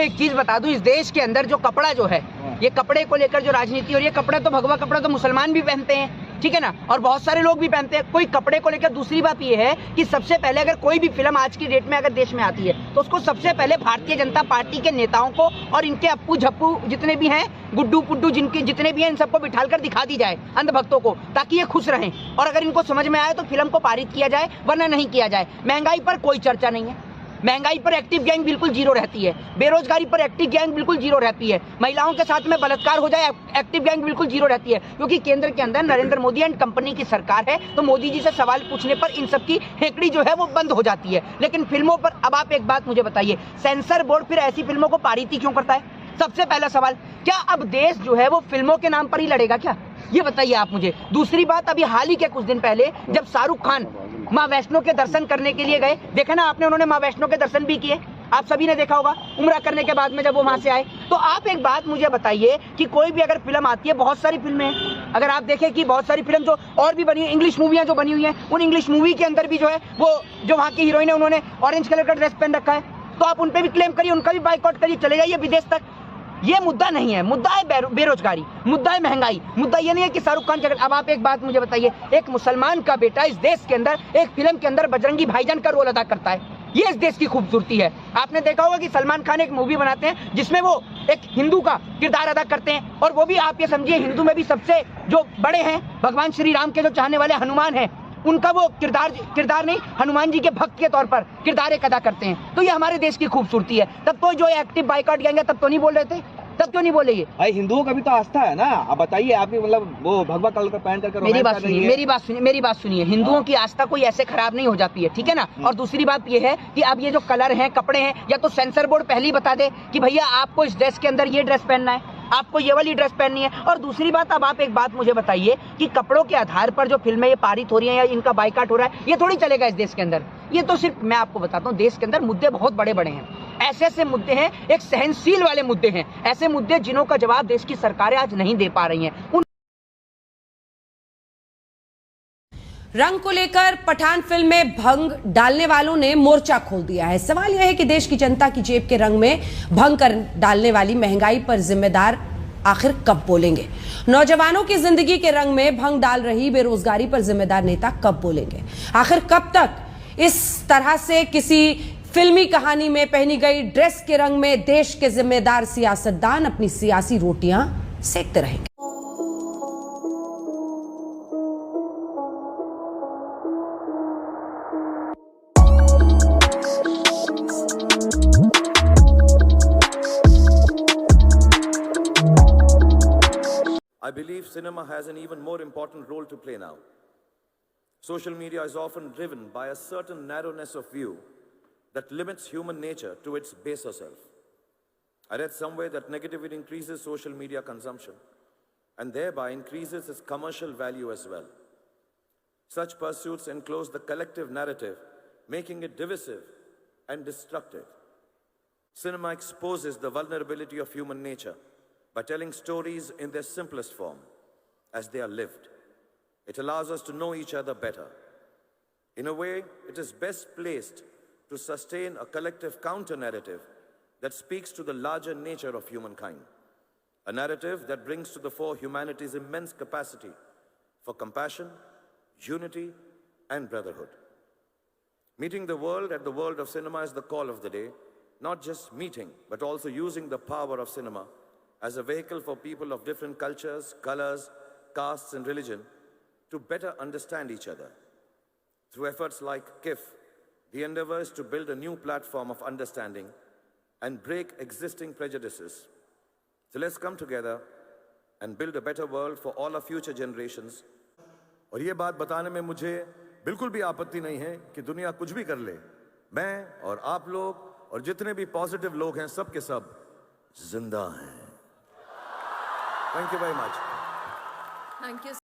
एक चीज बता दूं, इस देश के अंदर जो कपड़ा जो है, ये कपड़े को लेकर जो राजनीति, और ये कपड़ा तो भगवा कपड़ा तो मुसलमान भी पहनते हैं, ठीक है ना, और बहुत सारे लोग भी पहनते हैं, कोई कपड़े को लेकर। दूसरी बात ये है कि सबसे पहले अगर कोई भी फिल्म आज की डेट में अगर देश में आती है तो उसको सबसे पहले भारतीय जनता पार्टी के नेताओं को और इनके अप्पू झप्पू जितने भी हैं, गुड्डू पुड्डू जिनके जितने भी हैं, इन सबको बिठाकर दिखा दी जाए अंधभक्तों को, ताकि ये खुश रहें। और अगर इनको समझ में आए तो फिल्म को पारित किया जाए, वरना नहीं किया जाए। महंगाई पर कोई चर्चा नहीं है, महंगाई पर एक्टिव गैंग बिल्कुल जीरो रहती है, बेरोजगारी पर एक्टिव गैंग बिल्कुल जीरो रहती है, महिलाओं के साथ में बलात्कार हो जाए एक्टिव गैंग बिल्कुल जीरो रहती है, क्योंकि केंद्र के अंदर नरेंद्र मोदी एंड कंपनी की सरकार है। तो मोदी जी से सवाल पूछने पर इन सब की हेकड़ी जो है वो बंद हो जाती है। लेकिन फिल्मों पर अब आप एक बात मुझे बताइए, सेंसर बोर्ड फिर ऐसी फिल्मों को पारित क्यों करता है? सबसे पहला सवाल, क्या अब देश जो है वो फिल्मों के नाम पर ही लड़ेगा क्या? ये बताइए आप मुझे। दूसरी बात, अभी हाल ही के कुछ दिन पहले जब शाहरुख खान माँ वैष्णो के दर्शन करने के लिए गए, देखा ना आपने, उन्होंने माँ वैष्णो के दर्शन भी किए, आप सभी ने देखा होगा, उम्रा करने के बाद में जब वो वहां से आए। तो आप एक बात मुझे बताइए कि कोई भी अगर फिल्म आती है, बहुत सारी फिल्में हैं, अगर आप देखें कि बहुत सारी फिल्म जो और भी बनी है, इंग्लिश मूवियां जो बनी हुई हैं, उन इंग्लिश मूवी के अंदर भी जो है वो जो वहाँ की हीरोइन है उन्होंने ऑरेंज कलर का ड्रेस पहन रखा है, तो आप उन पर भी क्लेम करिए, उनका भी बाइकआउट करिए, चले जाइए विदेश तक। ये मुद्दा नहीं है, मुद्दा है बेरोजगारी, मुद्दा है महंगाई, मुद्दा ये नहीं है कि शाहरुख खान के। अब आप एक बात मुझे बताइए, एक मुसलमान का बेटा इस देश के अंदर एक फिल्म के अंदर बजरंगी भाईजान का रोल अदा करता है, ये इस देश की खूबसूरती है। आपने देखा होगा कि सलमान खान एक मूवी बनाते हैं जिसमें वो एक हिंदू का किरदार अदा करते हैं, और वो भी आप ये समझिए हिंदू में भी सबसे जो बड़े हैं, भगवान श्री राम के जो चाहने वाले हनुमान हैं, उनका वो किरदार नहीं, हनुमान जी के भक्त के तौर पर किरदार एक अदा करते हैं। तो ये हमारे देश की खूबसूरती है। तब तो जो एक्टिव बाइकआउट गैंग है तब तो नहीं बोल रहे थे, तब क्यों नहीं बोले? ये भाई हिंदुओं का भी तो आस्था है ना। अब बताइए, आप भी मतलब वो भगवा कलर का पहन करके मेरी बात सुनिए, हिंदुओं की आस्था कोई ऐसे खराब नहीं हो जाती है, ठीक है ना। और दूसरी बात ये है कि अब ये जो कलर हैं, कपड़े हैं, या तो सेंसर बोर्ड पहले ही बता दे कि भैया आपको इस ड्रेस के अंदर ये ड्रेस पहनना है, आपको ये वाली ड्रेस पहननी है। और दूसरी बात, अब आप एक बात मुझे बताइए कि कपड़ों के आधार पर जो फिल्में ये पारित हो रही हैं या इनका बाइकआउट हो रहा है, ये थोड़ी चलेगा इस देश के अंदर। ये तो सिर्फ मैं आपको बताता हूँ, देश के अंदर मुद्दे बहुत बड़े बड़े हैं, ऐसे ऐसे मुद्दे हैं, एक सहनशील वाले मुद्दे हैं, ऐसे मुद्दे जिन्हों का जवाब देश की सरकारें आज नहीं दे पा रही हैं। रंग को लेकर पठान फिल्म में भंग डालने वालों ने मोर्चा खोल दिया है। सवाल यह है कि देश की जनता की जेब के रंग में भंग कर डालने वाली महंगाई पर जिम्मेदार आखिर कब बोलेंगे? नौजवानों की जिंदगी के रंग में भंग डाल रही बेरोजगारी पर जिम्मेदार नेता कब बोलेंगे? आखिर कब तक इस तरह से किसी फिल्मी कहानी में पहनी गई ड्रेस के रंग में देश के जिम्मेदार सियासतदान अपनी सियासी रोटियां सेकते रहेंगे? I believe cinema has an even more important role to play now. Social media is often driven by a certain narrowness of view that limits human nature to its baser self. I read somewhere that negativity increases social media consumption and thereby increases its commercial value as well. Such pursuits enclose the collective narrative, making it divisive and destructive. Cinema exposes the vulnerability of human nature by telling stories in their simplest form, as they are lived. It allows us to know each other better. In a way, it is best placed to sustain a collective counter-narrative that speaks to the larger nature of humankind. A narrative that brings to the fore humanity's immense capacity for compassion, unity, and brotherhood. Meeting the world at the world of cinema is the call of the day, not just meeting, but also using the power of cinema as a vehicle for people of different cultures, colors, castes, and religion to better understand each other. Through efforts like KIF, the endeavor is to build a new platform of understanding and break existing prejudices. So let's come together and build a better world for all our future generations. और ये बात बताने में मुझे बिल्कुल भी आपत्ति नहीं है कि दुनिया कुछ भी कर ले, मैं और आप लोग और जितने भी पॉजिटिव लोग हैं, सब के सब जिंदा हैं। Thank you very much. Thank you.